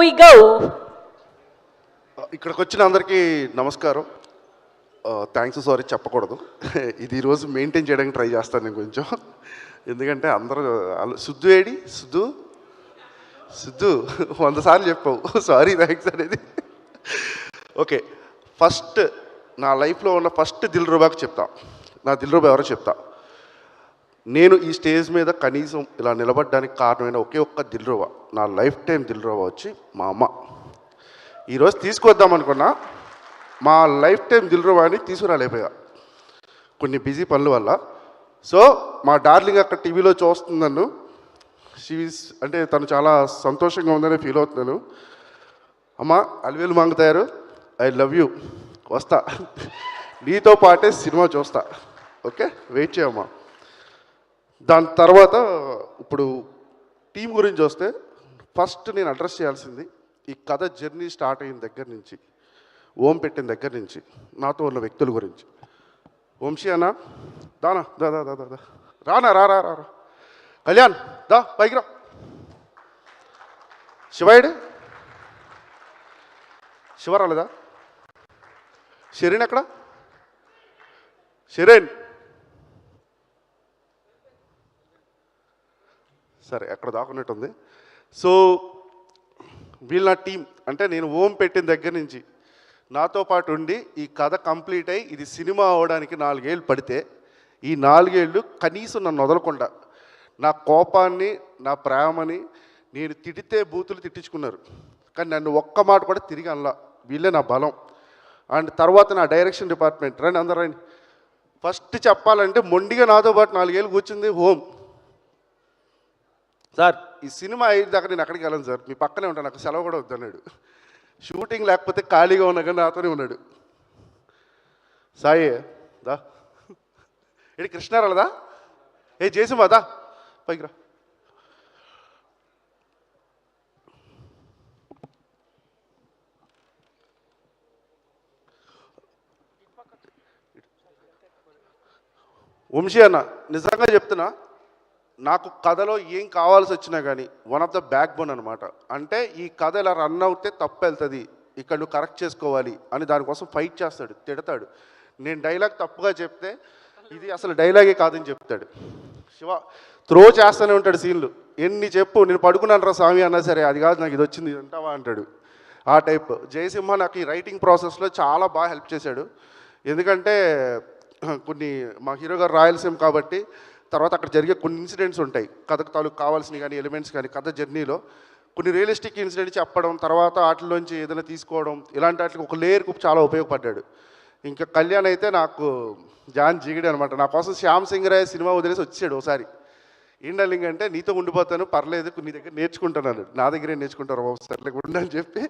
we go. ఇక్కడికి వచ్చిన అందరికీ నమస్కారం. థ్యాంక్స్ సారీ చెప్పకూడదు. ఇది ఈరోజు మెయింటైన్ చేయడానికి ట్రై చేస్తాను నేను కొంచెం. ఎందుకంటే అందరూ సిద్ధు ఏడి సిద్ధు సిద్ధు 100 సార్లు చెప్పావు సారీ థ్యాంక్స్ అనేది. ఓకే, ఫస్ట్ నా లైఫ్లో ఉన్న ఫస్ట్ దిల్రుబాకి చెప్తా. నా దిల్రుబా ఎవరో చెప్తా. నేను ఈ స్టేజ్ మీద కనీసం ఇలా నిలబడడానికి కారణమైన ఒకే ఒక్క దిల్రుబా, నా లైఫ్ టైం దిల్రుబా వచ్చి మా అమ్మ. ఈరోజు తీసుకొద్దాం అనుకున్నా, మా లైఫ్ టైం దిల్రుబాని తీసుకురాలేకపోయా కొన్ని బిజీ పనుల వల్ల. సో మా డార్లింగ్ అక్కడ టీవీలో చూస్తుంది నన్ను. అంటే తను చాలా సంతోషంగా ఉందని ఫీల్ అవుతున్నాను. అమ్మ Alivelu Mangathayaru, I love you, వస్తా, నీతో పాటే సినిమా చూస్తా. ఓకే, వెయిట్ చేయమ్మా. దాని తర్వాత ఇప్పుడు టీం గురించి వస్తే ఫస్ట్ నేను అడ్రస్ చేయాల్సింది ఈ కథ జర్నీ స్టార్ట్ అయిన దగ్గర నుంచి, ఓం పెట్టిన దగ్గర నుంచి నాతో ఉన్న వ్యక్తుల గురించి. వంశీ అన్న దానా దా దా దా దా రానా రా రా రా రా కళ్యాణ్ దా పైకి రా. శివాయుడు శివ రాలేదా? షెరీన్ ఎక్కడ? షెరీన్ సరే ఎక్కడ దాక్కున్నట్టుంది. సో వీళ్ళ టీం అంటే నేను ఓం పెట్టిన దగ్గర నుంచి నాతో పాటు ఉండి ఈ కథ కంప్లీట్ అయ్యి ఇది సినిమా అవడానికి 4 ఏళ్ళు పడితే, ఈ 4 ఏళ్ళు కనీసం నన్ను వదలకుండా నా కోపాన్ని నా ప్రేమని నేను తిడితే బూతులు తిట్టించుకున్నారు, కానీ నన్ను ఒక్క మాట కూడా తిరిగి అనలా. వీళ్ళే నా బలం. అండ్ తర్వాత నా డైరెక్షన్ డిపార్ట్మెంట్, రండి అందరూ రండి. ఫస్ట్ చెప్పాలంటే మొండిగా నాతో పాటు 4 ఏళ్ళు కూర్చుంది ఓం. సార్ ఈ సినిమా అయిన దాకా నేను ఎక్కడికి వెళ్ళను సార్, మీ పక్కనే ఉంటాను, నాకు సెలవు కూడా వద్దన్నాడు. షూటింగ్ లేకపోతే ఖాళీగా ఉన్నా కానీ నాతోనే ఉన్నాడు. సాయి దా ఏంటి కృష్ణారాలదా? ఏ చేసిమాదా పైకి రా. వంశీ అన్న నిజంగా చెప్తున్నా, నాకు కథలో ఏం కావాల్సి వచ్చినా కానీ one of the back bone అనమాట. అంటే ఈ కథ ఇలా రన్ అవుతే తప్పు వెళ్తుంది, ఇక్కడ నువ్వు కరెక్ట్ చేసుకోవాలి అని దానికోసం ఫైట్ చేస్తాడు, తిడతాడు. నేను డైలాగ్ తప్పుగా చెప్తే ఇది అసలు డైలాగే కాదని చెప్తాడు. శివ త్రో చేస్తూనే ఉంటాడు సీన్లు. ఎన్ని చెప్పు, నేను పడుకున్నాను రా స్వామి అన్నా సరే, అది కాదు నాకు ఇది వచ్చింది అంటావా అంటాడు. ఆ టైప్. జయసింహ నాకు ఈ రైటింగ్ ప్రాసెస్లో చాలా బాగా హెల్ప్ చేశాడు. ఎందుకంటే కొన్ని మా హీరో గారు రాయలసీమ కాబట్టి తర్వాత అక్కడ జరిగే కొన్ని ఇన్సిడెంట్స్ ఉంటాయి, కథకు తాలూకు కావాల్సినవి కానీ ఎలిమెంట్స్ కానీ కథ జర్నీలో కొన్ని రియలిస్టిక్ ఇన్సిడెంట్ చెప్పడం, తర్వాత వాటిలోంచి ఏదైనా తీసుకోవడం, ఇలాంటి వాటికి ఒక లేయర్కు చాలా ఉపయోగపడ్డాడు. ఇంకా కళ్యాణ్ అయితే నాకు జాన్ జిగిడి అనమాట. నా కోసం శ్యామ్ సింగ్ రాయ్ సినిమా వదిలేసి వచ్చాడు ఒకసారి. ఏండలింగ్ అంటే నీతో ఉండిపోతాను పర్లేదు, నీ దగ్గర నేర్చుకుంటున్నాను, నా దగ్గరే నేర్చుకుంటారు సర్లే ఉండని చెప్పి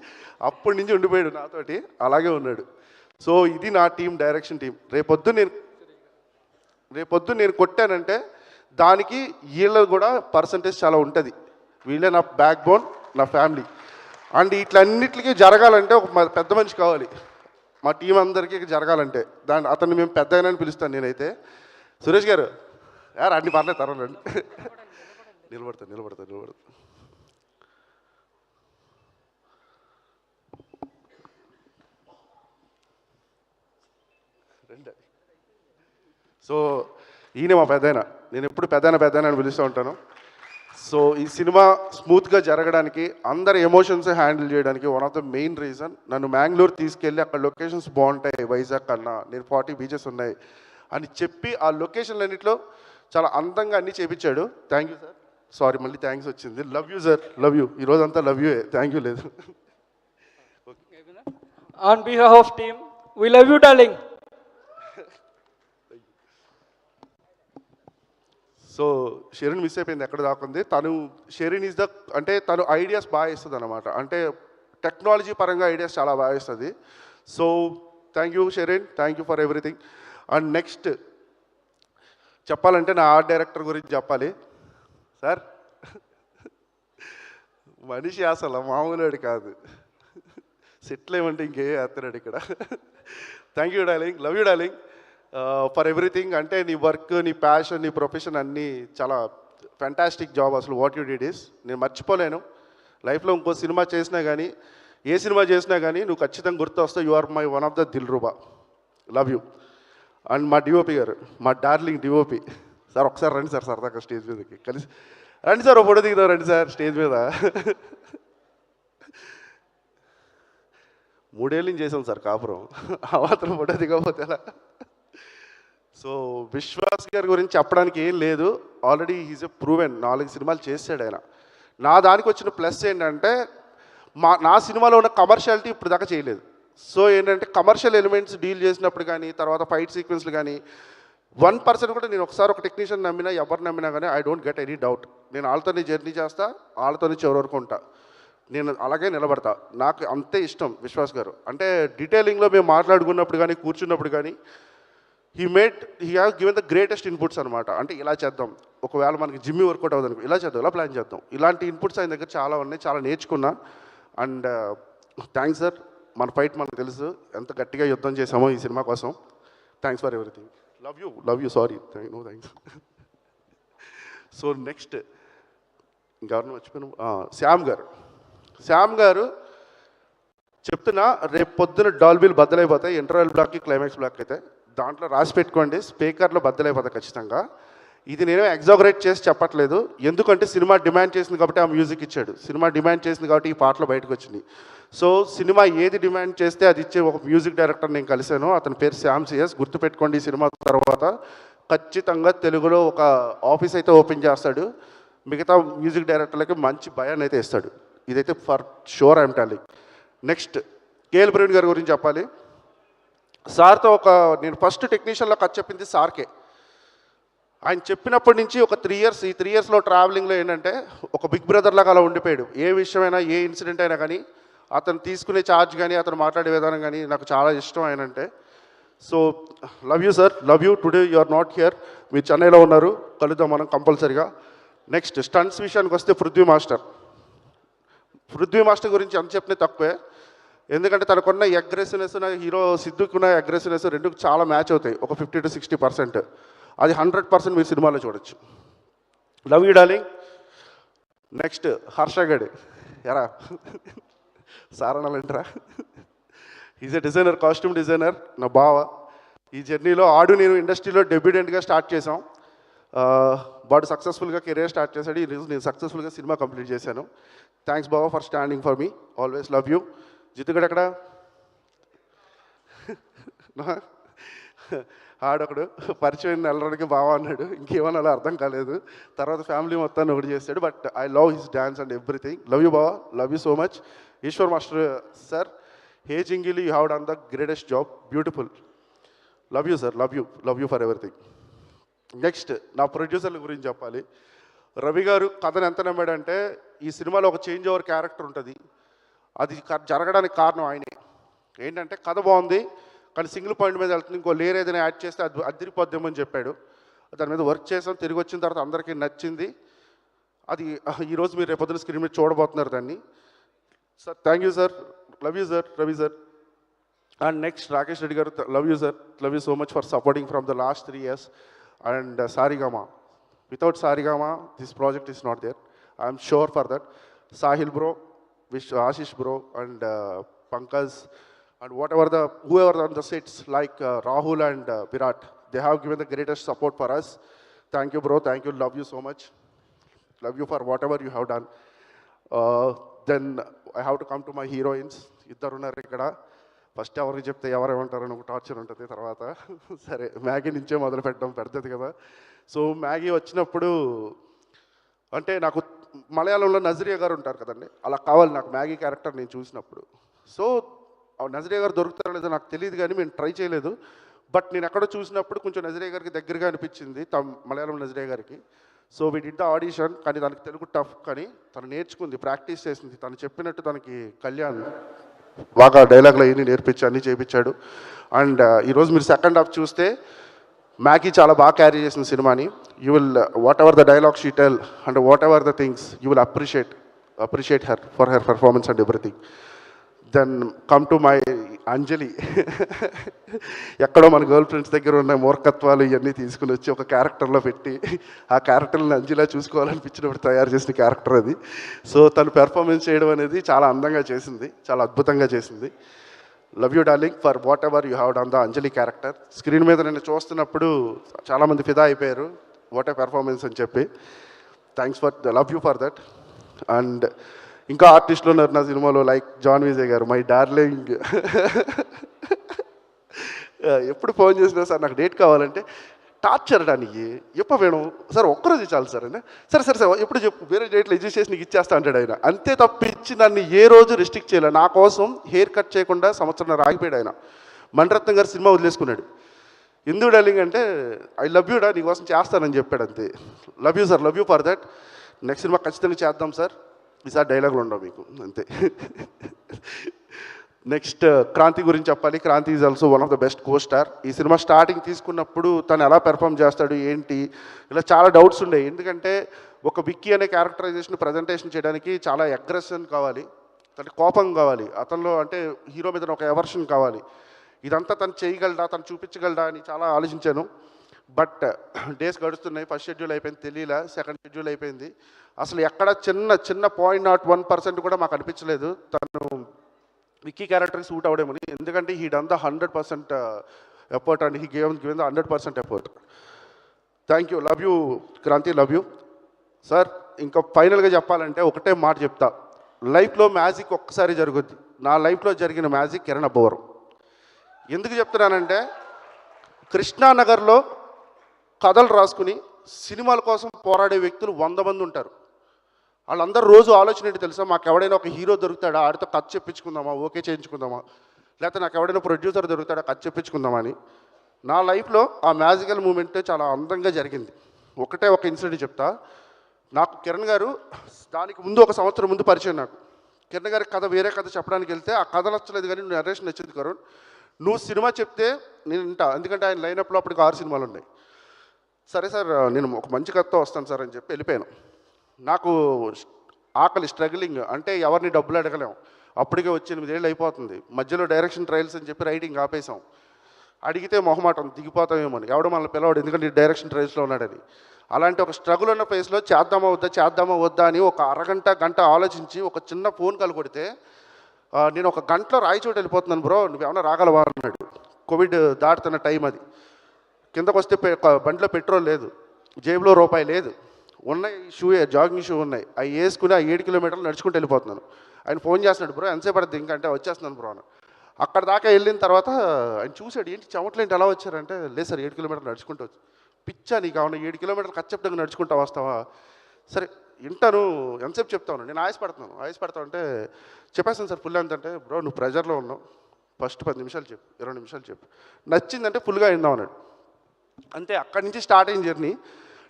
అప్పటి నుంచి ఉండిపోయాడు నాతోటి, అలాగే ఉన్నాడు. సో ఇది నా టీం, డైరెక్షన్ టీం. రేపొద్దు నేను కొట్టానంటే దానికి వీళ్ళ కూడా పర్సంటేజ్ చాలా ఉంటుంది. వీళ్ళే నా బ్యాక్ బోన్, నా ఫ్యామిలీ. అండ్ ఇట్లన్నిటికీ జరగాలంటే ఒక పెద్ద మనిషి కావాలి మా టీం అందరికీ జరగాలంటే. అతన్ని మేము పెద్ద అని పిలుస్తాను నేనైతే. సురేష్ గారు యారు అన్ని పర్లేదు తరలండి. నిలబడతా. సో ఈయన మా పెద్దయిన, నేను ఎప్పుడు పెద్దయిన అని పిలుస్తూ ఉంటాను. సో ఈ సినిమా స్మూత్గా జరగడానికి, అందరి ఎమోషన్స్ హ్యాండిల్ చేయడానికి one of the main reason నన్ను మ్యాంగ్లూర్ తీసుకెళ్ళి అక్కడ లొకేషన్స్ బాగుంటాయి, వైజాగ్ కన్నా నేను 40 బీచెస్ ఉన్నాయి అని చెప్పి ఆ లొకేషన్లన్నింటిలో చాలా అందంగా అన్నీ చేయించాడు. Thank you sir. సారీ మళ్ళీ థ్యాంక్స్ వచ్చింది. Love you sir, love you. ఈరోజంతా లవ్ యూ, థ్యాంక్ యూ లేదు. On behalf of team, we love you, darling. So Sherin miss అయిపోయింది, ఎక్కడ దాకుంది తను. షెరీన్ ఈజ్ అంటే తను ఐడియాస్ బాగా ఇస్తుంది అనమాట. అంటే టెక్నాలజీ పరంగా ఐడియాస్ చాలా బాగా ఇస్తుంది. So thank you Shereen, thank you for everything. And next చెప్పాలంటే నా ఆర్ట్ డైరెక్టర్ గురించి చెప్పాలి. సార్ మనిషి అసలు మామూలుడు కాదు, సెటిల్ ఏమంటే ఇంకే వేస్తున్నాడు ఇక్కడ. Thank you darling, love you darling for everything. అంటే నీ వర్క్, నీ ప్యాషన్, నీ ప్రొఫెషన్ అన్నీ చాలా ఫ్యాంటాస్టిక్ జాబ్. అసలు వాట్ యూ డిడ్ ఈస్ నేను మర్చిపోలేను. లైఫ్లో ఇంకో సినిమా చేసినా కానీ ఏ సినిమా చేసినా కానీ నువ్వు ఖచ్చితంగా గుర్తు వస్తావు. You are my one of the Dilruba. Love you. And మా డిఓపి గారు, మా డార్లింగ్ డిఓపి సార్, ఒకసారి రండి సార్ సరదాగా స్టేజ్ మీదకి కలిసి రండి సార్, ఫోటో దిగుదాం రండి సార్ స్టేజ్ మీద. 3 ఏళ్ళ నుంచి చేసాం సార్ కాపురం, ఆ మాత్రం ఫోటో దిగకపోతే ఎలా? సో విశ్వాస్ గారి గురించి చెప్పడానికి ఏం లేదు, ఆల్రెడీ ఈజ్ ఎ ప్రూవెన్. 4 సినిమాలు చేసాడు ఆయన. నా దానికి వచ్చిన ప్లస్ ఏంటంటే నా సినిమాలో ఉన్న కమర్షియాలిటీ ఇప్పుడు దాకా చేయలేదు. సో ఏంటంటే కమర్షియల్ ఎలిమెంట్స్ డీల్ చేసినప్పుడు కానీ, తర్వాత ఫైట్ సీక్వెన్స్లు కానీ 1% కూడా నేను ఒకసారి ఒక టెక్నీషియన్ నమ్మినా, ఎవరు నమ్మినా కానీ I don't get any doubt. నేను వాళ్ళతోనే జర్నీ చేస్తా, వాళ్ళతోనే చివరి వరకు ఉంటా, నేను అలాగే నిలబడతా. నాకు అంతే ఇష్టం విశ్వాస్ గారు. అంటే డీటెయిలింగ్లో మేము మాట్లాడుకున్నప్పుడు కానీ, కూర్చున్నప్పుడు కానీ he have given the greatest inputs అనమాట. అంటే ఇలా చేద్దాం, ఒకవేళ మనకి జిమ్మి వర్కౌట్ అవ్వదు అనుకో, ఇలా చేద్దాం, ఇలా ప్లాన్ చేద్దాం. ఇలాంటి ఇన్పుట్స్ ఆయన దగ్గర చాలా ఉన్నాయి, చాలా నేర్చుకున్నా. And thanks sir. మన ఫైట్ మనకు తెలుసు, ఎంత గట్టిగా యుద్ధం చేసామో ఈ సినిమా కోసం. Thanks for everything. Love you sorry, no thanks. So next ఇంకెవరిని మర్చిపోయాను, శ్యామ్ గారు చెప్తున్నా, రేపు పొద్దున డాల్బీలు బద్దలైపోతాయి, ఇంటర్వెల్ బ్లాక్కి క్లైమాక్స్ బ్లాక్ అయితే దాంట్లో రాసి పెట్టుకోండి, స్పీకర్లో బద్దలైపోతాయి ఖచ్చితంగా. ఇది నేను ఎగ్జాగరేట్ చేసి చెప్పట్లేదు, ఎందుకంటే సినిమా డిమాండ్ చేసింది కాబట్టి ఆ మ్యూజిక్ ఇచ్చాడు, సినిమా డిమాండ్ చేసింది కాబట్టి ఈ పాటలు బయటకు వచ్చినాయి. సో సినిమా ఏది డిమాండ్ చేస్తే అది ఇచ్చే ఒక మ్యూజిక్ డైరెక్టర్ నేను కలిశాను, అతని పేరు శ్యామ్ సిఎస్. గుర్తుపెట్టుకోండి, ఈ సినిమా తర్వాత ఖచ్చితంగా తెలుగులో ఒక ఆఫీస్ అయితే ఓపెన్ చేస్తాడు, మిగతా మ్యూజిక్ డైరెక్టర్లకి మంచి భయాన్ని అయితే ఇస్తాడు. ఇదైతే for sure I'm telling. Next KL Praveen గారి గురించి చెప్పాలి. సార్తో నేను ఫస్ట్ టెక్నీషియన్లో కథ చెప్పింది సార్కే. ఆయన చెప్పినప్పటి నుంచి ఒక 3 ఇయర్స్, ఈ 3 ఇయర్స్లో ట్రావెలింగ్లో ఏంటంటే ఒక బిగ్ బ్రదర్ లాగా అలా ఉండిపోయాడు. ఏ విషయమైనా, ఏ ఇన్సిడెంట్ అయినా కానీ అతను తీసుకునే ఛార్జ్ కానీ, అతను మాట్లాడే విధానం కానీ నాకు చాలా ఇష్టం ఆయన అంటే. So love you sir, love you. Today you are not here, మీరు చెన్నైలో ఉన్నారు, కలుద్దాం మనం కంపల్సరిగా. నెక్స్ట్ స్టంట్స్ విషయానికి వస్తే పృథ్వీ మాస్టర్ గురించి ఎంత చెప్పినా తక్కువే, ఎందుకంటే తనకున్న అగ్రెసివ్నెస్, హీరో సిద్ధుకున్న అగ్రెసివ్నెస్ రెండు చాలా మ్యాచ్ అవుతాయి, ఒక 50 to 60%. అది 100% మీరు సినిమాలో చూడొచ్చు. Love you darling. నెక్స్ట్ హర్షగడ్, ఎరా సారణాలంటరా, is a designer, costume designer, నా బావ. ఈ జర్నీలో నేను ఇండస్ట్రీలో డెబ్యూటెంట్గా స్టార్ట్ చేసాం, వాడు సక్సెస్ఫుల్గా కెరీర్ స్టార్ట్ చేశాడు, ఈరోజు నేను సక్సెస్ఫుల్గా సినిమా కంప్లీట్ చేశాను. థ్యాంక్స్ బావ for standing for me, always love you. జిత్తుగడ ఎక్కడ, ఆడొకడు పరిచయం నెలరోడికి బావ అన్నాడు, ఇంకేమన్నా అర్థం కాలేదు. తర్వాత ఫ్యామిలీ మొత్తాన్ని ఒకటి చేశాడు. But I love his dance and everything. Love you బావ, love you so much. Eshwar master sir, hey జింగిలి, you have done the greatest job, beautiful. Love you sir, love you for everything. Next నా ప్రొడ్యూసర్ల గురించి చెప్పాలి. రవి గారు కథను ఎంత నమ్మాడంటే, ఈ సినిమాలో ఒక చేంజ్ ఓవర్ క్యారెక్టర్ ఉంటుంది, అది జరగడానికి కారణం ఆయనే. ఏంటంటే కథ బాగుంది కానీ సింగిల్ పాయింట్ మీద వెళ్తుంది, ఇంకో లేయర్ ఏదైనా యాడ్ చేస్తే అది అదిరిపోద్దామని చెప్పాడు. దాని మీద వర్క్ చేసాం, తిరిగి వచ్చిన తర్వాత అందరికీ నచ్చింది. అది ఈరోజు మీరు రేపొద్దున స్క్రీన్ మీద చూడబోతున్నారు దాన్ని. Sir thank you sir, love you sir, Ravi sir. And next Rakesh Reddy గారు, love you sir, love you so much for supporting from the last 3 years. And Saregama, without Saregama this project is not there, I'm sure for that. Sahil bro, Ashish bro, and Pankaj, and whoever on the sets like Rahul and Virat, they have given the greatest support for us. Thank you bro, thank you, love you so much, love you for whatever you have done. Then I have to come to my heroines. ఇద్దరు ఉన్నారు ఇక్కడ. First ఎవరికి చెప్తే ఎవరేమంటారని ఒక torture ఉంటుంది. తర్వాత సరే Maggi నుంచే మొదలు పెట్టడం పెద్దది కదా. సో మ్యాగీ వచ్చినప్పుడు అంటే నాకు మలయాళంలో నజరియా గారు ఉంటారు కదండి, అలా కావాలి నాకు మ్యాగీ క్యారెక్టర్ నేను చూసినప్పుడు. సో నజరియా గారు దొరుకుతారో లేదో నాకు తెలియదు కానీ మేము ట్రై చేయలేదు. బట్ నేను ఎక్కడో చూసినప్పుడు కొంచెం నజరియా గారికి దగ్గరగా అనిపించింది, మలయాళం నజరియా గారికి. So we did the audition, కానీ దానికి తెలుగు టఫ్, కానీ తను నేర్చుకుంది, ప్రాక్టీస్ చేసింది. తను చెప్పినట్టు తనకి కళ్యాణ్ బాగా డైలాగ్లు అయ్యి నేర్పించి అన్నీ చేయించాడు. అండ్ ఈరోజు మీరు సెకండ్ హాఫ్ చూస్తే మ్యాగీ చాలా బాగా క్యారీ చేసిన సినిమాని. You will whatever the dialogue she tell and whatever the things you will appreciate her for her performance and everything. Then come to my Anjali ఎక్కడో మన girl friends దగ్గర ఉన్న మూర్ఖత్వాలు ఇవన్నీ తీసుకుని వచ్చి ఒక క్యారెక్టర్లో పెట్టి ఆ క్యారెక్టర్ని అంజలిలా చూసుకోవాలనిపించినప్పుడు తయారు చేసిన క్యారెక్టర్ అది. సో తను పెర్ఫార్మెన్స్ చేయడం అనేది చాలా అందంగా చేసింది, చాలా అద్భుతంగా చేసింది. Love you darling for what ever you have done the Anjali character. Screen మీద నేను చూస్తున్నప్పుడు చాలామంది ఫిదా అయిపోయారు, వాట్ ఏ పెర్ఫార్మెన్స్ అని చెప్పి. Thanks for love you for that. And ఇంకా ఆర్టిస్టులు ఉన్నారు నా సినిమాలో, లైక్ జాన్ విజయ్ గారు, మై డార్లింగ్. ఎప్పుడు ఫోన్ చేసినా సార్ నాకు డేట్ కావాలంటే టార్చర్ దానికి ఎప్పుడు వేణు సార్ ఒక్కరోజు చాలు సార్ అని. సరే సరే సార్ ఎప్పుడు చెప్పు, వేరే డేట్లు అడ్జస్ట్ చేసి నీకు ఇచ్చేస్తా అంటాడు ఆయన. అంతే తప్పించి నన్ను ఏ రోజు రిస్ట్రిక్ట్ చేయలే. నా కోసం హెయిర్ కట్ చేయకుండా సంవత్సరం ఆగిపోయాడు ఆయన. మణిరత్నం గారు సినిమా వదిలేసుకున్నాడు. ఎందుకు డార్లింగ్ అంటే ఐ లవ్ యూ డా, నీకోసం చేస్తానని చెప్పాడు అంతే. Love you sir, love you for that. Next cinema ఖచ్చితంగా చేద్దాం సార్, ఈసారి డైలాగులు ఉండవు మీకు అంతే. నెక్స్ట్ క్రాంతి గురించి చెప్పాలి. Kranthi is also one of the best co star. ఈ సినిమా స్టార్టింగ్ తీసుకున్నప్పుడు తను ఎలా పెర్ఫామ్ చేస్తాడు ఏంటి ఇలా చాలా డౌట్స్ ఉండేవి. ఎందుకంటే ఒక విక్కీ అనే క్యారెక్టరైజేషన్ ప్రజెంటేషన్ చేయడానికి చాలా అగ్రెషన్ కావాలి, అంటే కోపం కావాలి అతనిలో, అంటే హీరో మీద ఒక ఎవర్షన్ కావాలి. ఇదంతా తను చేయగలడా, తను చూపించగలడా అని చాలా ఆలోచించాను. బట్ డేస్ గడుస్తున్నాయి. ఫస్ట్ షెడ్యూల్ అయిపోయింది, తెలియలా. సెకండ్ షెడ్యూల్ అయిపోయింది. అసలు ఎక్కడ చిన్న 0.01% కూడా మాకు అనిపించలేదు తను విక్కీ క్యారెక్టర్కి సూట్ అవడమని. ఎందుకంటే he done the 100% effort and he given the 100% effort. Thank you, love you Kranthi, love you sir. ఇంకా ఫైనల్గా చెప్పాలంటే ఒకటే మాట చెప్తా, లైఫ్లో మ్యాజిక్ ఒక్కసారి జరుగుద్ది. నా లైఫ్లో జరిగిన మ్యాజిక్ కిరణ్ అబ్బవరం. ఎందుకు చెప్తున్నానంటే కృష్ణానగర్లో కథలు రాసుకుని సినిమాల కోసం పోరాడే వ్యక్తులు 100 మంది ఉంటారు. వాళ్ళందరూ రోజు ఆలోచన ఏంటి తెలుసా, మాకు ఎవడైనా ఒక హీరో దొరుకుతాడా, ఆడితో కథ చెప్పించుకుందామా, ఓకే చేయించుకుందామా, లేకపోతే నాకు ఎవడైనా ప్రొడ్యూసర్ దొరుకుతాడా కథ చెప్పించుకుందామా అని. నా లైఫ్లో ఆ మ్యాజికల్ మూమెంట్ చాలా అందంగా జరిగింది. ఒకటే ఒక ఇన్సిడెంట్ చెప్తా. నాకు కిరణ్ గారు దానికి ముందు 1 సంవత్సరం ముందు పరిచయం. నాకు కిరణ్ గారి కథ వేరే కథ చెప్పడానికి వెళ్తే ఆ కథ నచ్చలేదు, కానీ నువ్వు నరేషన్ నచ్చింది కరుణ్, నువ్వు సినిమా చెప్తే నేను వింటా, ఎందుకంటే ఆయన లైనప్లో అప్పటికి 6 సినిమాలు ఉన్నాయి. సరే సార్ నేను ఒక మంచి కథతో వస్తాను సార్ అని చెప్పి వెళ్ళిపోయాను. నాకు ఆకలి, స్ట్రగ్లింగ్, అంటే ఎవరిని డబ్బులు అడగలేము. అప్పటికే వచ్చి 8 ఏళ్ళు అయిపోతుంది. మధ్యలో డైరెక్షన్ ట్రయల్స్ అని చెప్పి రైటింగ్ ఆపేసాం. అడిగితే మొహమాటం, దిగిపోతామేమని, ఎవడో మనల్ని పిలవాడు ఎందుకంటే డైరెక్షన్ ట్రయల్స్లో ఉన్నాడని. అలాంటి ఒక స్ట్రగుల్ ఉన్న ప్లేస్లో చేద్దామా వద్దా అని ఒక గంట ఆలోచించి ఒక చిన్న ఫోన్ కాల్ కొడితే, నేను 1 గంటలో రాయచోటు వెళ్ళిపోతున్నాను బ్రో, నువ్వేమన్నా రాగలవా అన్నాడు. కోవిడ్ దాటుతున్న టైం అది. కిందకు వస్తే బండిలో పెట్రోల్ లేదు, జేబులో రూపాయి లేదు, ఉన్నాయి జాగింగ్ షూ ఉన్నాయి, అవి వేసుకుని ఆ 7 కిలోమీటర్లు నడుచుకుంటూ వెళ్ళిపోతున్నాను. ఆయన ఫోన్ చేస్తున్నాడు, బ్రో ఎంతసేపు పడుతుంది ఇంకా అంటే వచ్చేస్తున్నాను బ్రో అని. అక్కడ దాకా వెళ్ళిన తర్వాత ఆయన చూశాడు, ఏంటి చెమటలు ఏంటి ఎలా వచ్చారంటే, లేదు సార్ 7 కిలోమీటర్లు నడుచుకుంటూ వచ్చి. పిచ్చా నీకు అవునా 7 కిలోమీటర్లు కచ్చప్టంగా నడుచుకుంటా వస్తావా, సరే వింటాను ఎంతసేపు చెప్తాను, నేను ఆయాసపడతాను అంటే చెప్పేస్తాను సార్ ఫుల్ ఎంత అంటే, బ్రో నువ్వు ప్రెజర్లో ఉన్నావు, ఫస్ట్ 10 నిమిషాలు చెప్పు, 20 నిమిషాలు చెప్పు, నచ్చిందంటే ఫుల్గా విందాం అన్నాడు. అంతే, అక్కడి నుంచి స్టార్ట్ అయిన జర్నీ.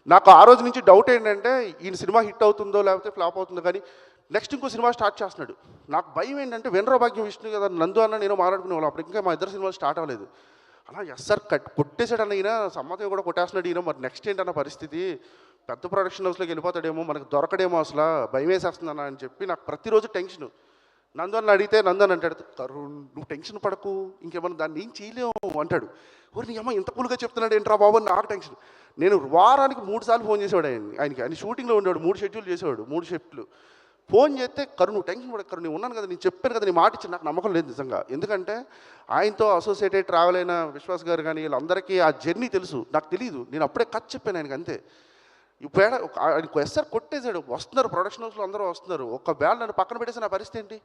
నాకు ఆ రోజు నుంచి డౌట్ ఏంటంటే ఈయన సినిమా హిట్ అవుతుందో లేకపోతే ఫ్లాప్ అవుతుందో, కానీ నెక్స్ట్ ఇంకో సినిమా స్టార్ట్ చేస్తున్నాడు. నాకు భయం ఏంటంటే వెనరో భాగ్యం విష్ణు కదా, నందు అన్న నేను మాట్లాడుకునే వాళ్ళు, అప్పుడు ఇంకా మా ఇద్దరు సినిమాలు స్టార్ట్ అవ్వలేదు. అలా ఎస్ఆర్ కొట్టేశాడన్న ఈయన, సమ్మతం కూడా కొట్టేస్తున్నాడు ఈయన, మరి నెక్స్ట్ ఏంటన్న పరిస్థితి, పెద్ద ప్రొడక్షన్ హౌస్లోకి వెళ్ళిపోతాడేమో, మనకు దొరకడేమో, అసలు భయం వేసేస్తుందన్న అని చెప్పి నాకు ప్రతిరోజు టెన్షన్. నందన్ అడిగితే నందన్ అంటాడు, కరుణ్ నువ్వు టెన్షన్ పడకు, ఇంకేమన్నా దాన్ని ఏం చేయలేము అంటాడు. నీ అమ్మ ఇంత కూల్గా చెప్తున్నాడు ఏంట్రా బాబు, నాకు టెన్షన్. నేను వారానికి 3 సార్లు ఫోన్ చేసేవాడు ఆయనకి. ఆయన షూటింగ్లో ఉండేవాడు, 3 షెడ్యూల్ చేసేవాడు, 3 షిఫ్ట్లు. ఫోన్ చేస్తే కరుణ్ నువ్వు టెన్షన్ పడకు కరుణ్, నేను ఉన్నాను కదా, నేను చెప్పాను కదా, నీ మాట ఇచ్చి నాకు నమ్మకం లేదు నిజంగా. ఎందుకంటే ఆయనతో అసోసియేటెడ్ ట్రావెల్ అయిన విశ్వాస్ గారు కానీ వీళ్ళందరికీ ఆ జర్నీ తెలుసు, నాకు తెలియదు. నేను అప్పుడే కథ చెప్పాను ఆయనకి అంతే. ఇప్పుడు ఆయనకు ఎస్ఆర్ కొట్టేశాడు, వస్తున్నారు ప్రొడక్షన్ హౌస్లో అందరూ వస్తున్నారు, ఒకవేళ నన్ను పక్కన పెట్టేసి నా పరిస్థితి ఏంటి.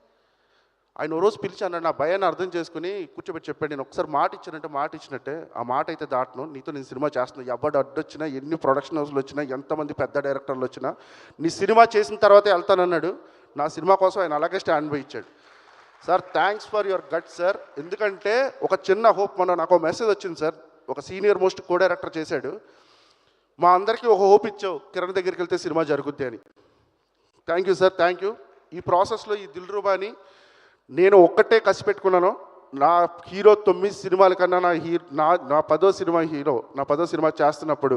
ఆయన ఓ రోజు పిలిచి అన్నాడు, నా భయాన్ని అర్థం చేసుకుని కూర్చోబెట్టి చెప్పాడు, నేను ఒకసారి మాట ఇచ్చానంటే మాట ఇచ్చినట్టే, ఆ మాట అయితే దాటను, నీతో నేను సినిమా చేస్తున్నాను, ఎవడు అడ్డొచ్చినా, ఎన్ని ప్రొడక్షన్ హౌస్లు వచ్చినా, ఎంతమంది పెద్ద డైరెక్టర్లు వచ్చినా నీ సినిమా చేసిన తర్వాతే వెళ్తానన్నాడు. నా సినిమా కోసం ఆయన అలాగే స్టాండ్ బై ఇచ్చాడు. Sir thanks for your gut sir. ఎందుకంటే ఒక చిన్న హోప్, నాకు మెసేజ్ వచ్చింది సార్, ఒక సీనియర్ మోస్ట్ కో డైరెక్టర్ చేశాడు, మా అందరికీ ఒక హోప్ ఇచ్చావు కిరణ్ దగ్గరికి వెళ్తే సినిమా జరుగుద్ది అని. Thank you sir, thank you. ఈ ప్రాసెస్లో ఈ దిల్రూబాని నేను ఒక్కటే కసి పెట్టుకున్నాను, నా హీరో 9 సినిమాల కన్నా నా 10వ సినిమా హీరో, నా 10వ సినిమా చేస్తున్నప్పుడు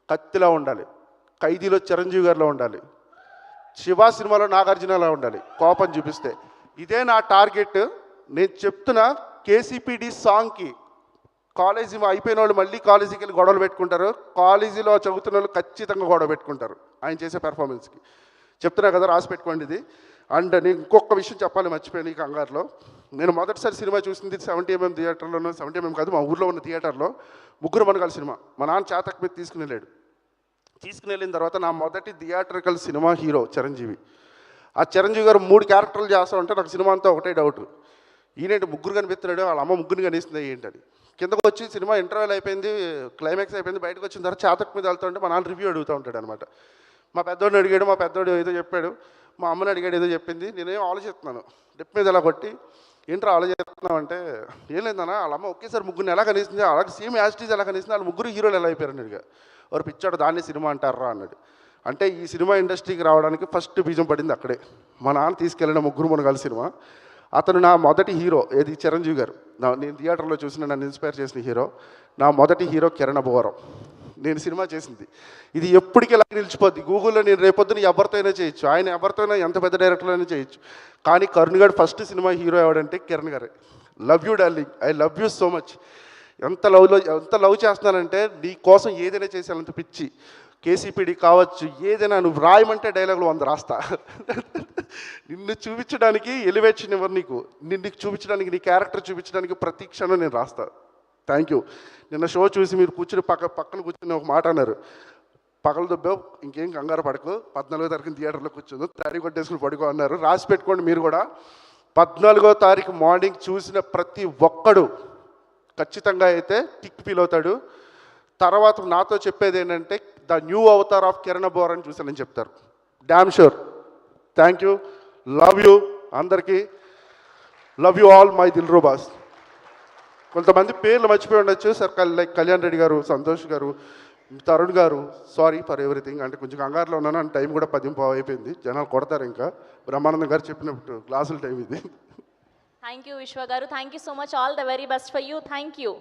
కత్తిలా ఉండాలి, ఖైదీలో చిరంజీవి గారిలో ఉండాలి, శివ సినిమాలో నాగార్జునలా ఉండాలి, కోపం చూపిస్తే. ఇదే నా టార్గెట్. నేను చెప్తున్నా కేసీపీడి సాంగ్కి కాలేజీ అయిపోయిన వాళ్ళు మళ్ళీ కాలేజీకి వెళ్ళి గొడవలు పెట్టుకుంటారు, కాలేజీలో చదువుతున్న వాళ్ళు ఖచ్చితంగా గొడవ పెట్టుకుంటారు ఆయన చేసే పెర్ఫార్మెన్స్కి. చెప్తున్నా కదా, రాసి పెట్టుకోండి ఇది. అండ్ నేను ఇంకొక విషయం చెప్పాలి, మర్చిపోయాను ఈ కంగారులో. నేను మొదటిసారి సినిమా చూసింది 70mm థియేటర్లోనూ, 70mm కాదు, మా ఊర్లో ఉన్న థియేటర్లో, ముగ్గురు మనగాల సినిమా. మా నాన్న చేతక్ మీద తీసుకుని వెళ్ళిన తర్వాత నా మొదటి థియేటర్కల్ సినిమా హీరో చిరంజీవి. ఆ చిరంజీవి గారు 3 క్యారెక్టర్లు చేస్తా ఉంటే నాకు సినిమా అంతా ఒకటే డౌట్, ఈయనేంటి ముగ్గురు కనిపిస్తున్నాడు, వాళ్ళ అమ్మ ముగ్గురిని కనిపిస్తుంది ఏంటని. కిందకు వచ్చి సినిమా ఇంటర్వెల్ అయిపోయింది, క్లైమాక్స్ అయిపోయింది, బయటకు వచ్చిన తర్వాత చేతక్ మీద వెళ్తూ ఉంటే మా నాన్న రివ్యూ అడుగుతూ ఉంటాడు అనమాట. మా పెద్దోడిని అడిగాడు, మా పెద్దోడు ఏదో చెప్పాడు, మా అమ్మని అడిగాడు ఏదో చెప్పింది. నేనేం ఆలోచిస్తున్నాను, డిప్ మీద ఎలా కొట్టి ఏంట్రా ఆలోచిస్తున్నావు అంటే, ఏం లేదన్నా వాళ్ళ అమ్మ ఒకేసారి ముగ్గురిని ఎలా కనిపిస్తుంది, అలాగే సేమ్ యాజిటీస్ ఎలా కనిపిస్తుంది, వాళ్ళు ముగ్గురు హీరోలు ఎలా అయిపోయారు అడిగా. వారు పిచ్చాడు, దాన్ని సినిమా అంటారా అన్నాడు. అంటే ఈ సినిమా ఇండస్ట్రీకి రావడానికి ఫస్ట్ బీజం పడింది అక్కడే. మా నాన్న తీసుకెళ్ళిన ముగ్గురు మునగాల సినిమా. అతను నా మొదటి హీరో, ఏది చిరంజీవి గారు. నేను థియేటర్లో చూసిన, నన్ను ఇన్స్పైర్ చేసిన హీరో. నా మొదటి హీరో కిరణ్ అబ్బవరం. నేను సినిమా చేసింది ఇది ఎప్పటికీ ఇలా నిలిచిపోద్ది. గూగుల్లో నేను రేపొద్దున ఎవరితో అయినా చేయొచ్చు, ఆయన ఎవరితోనైనా ఎంత పెద్ద డైరెక్టర్లైనా చేయొచ్చు, కానీ కరుణ్ గారు ఫస్ట్ సినిమా హీరో ఎవడంటే కిరణ్ గారే. Love you darling, I love you so much. ఎంత లవ్ చేస్తున్నానంటే నీ కోసం ఏదైనా చేసేంత పిచ్చి. కేసీపీడి కావచ్చు, ఏదైనా నువ్వు రాయమంటే డైలాగులు 100 రాస్తా. నిన్ను చూపించడానికి ఎలివేషన్ ఎవరు నీకు, నిన్ను చూపించడానికి, నీ క్యారెక్టర్ చూపించడానికి ప్రతి క్షణం నేను రాస్తా. Thank you. నిన్న షో చూసి మీరు కూర్చుని పక్కన కూర్చుని ఒక మాట అన్నారు, పగలు దుబ్బావు ఇంకేం కంగారు పడకు, 14వ తారీఖున థియేటర్లో కూర్చోదు, తడి కొట్టేసుకుని పడుకో అన్నారు. రాసి పెట్టుకోండి మీరు కూడా. 14వ తారీఖు మార్నింగ్ చూసిన ప్రతి ఒక్కడు ఖచ్చితంగా అయితే కిక్ ఫీల్ అవుతాడు. తర్వాత నాతో చెప్పేది ఏంటంటే the new Avatar of Kiran Abbavaram అని చూసానని చెప్తారు. Damn sure. Thank you, love you అందరికీ, లవ్ యూ ఆల్ మై దిల్రూబాస్. కొంతమంది పేర్లు మర్చిపోయి ఉండొచ్చు సార్, లైక్ కళ్యాణ్ రెడ్డి గారు, సంతోష్ గారు, తరుణ్ గారు. Sorry for everything. అంటే కొంచెం కంగారులో ఉన్నాను, అండ్ టైం కూడా 10:15 అయిపోయింది, జనాలు కొడతారు. ఇంకా బ్రహ్మానందం గారు చెప్పినప్పుడు క్లాసుల టైం ఇది. Thank you, Vishwa Garu. Thank you so much. All the very best for you. Thank you.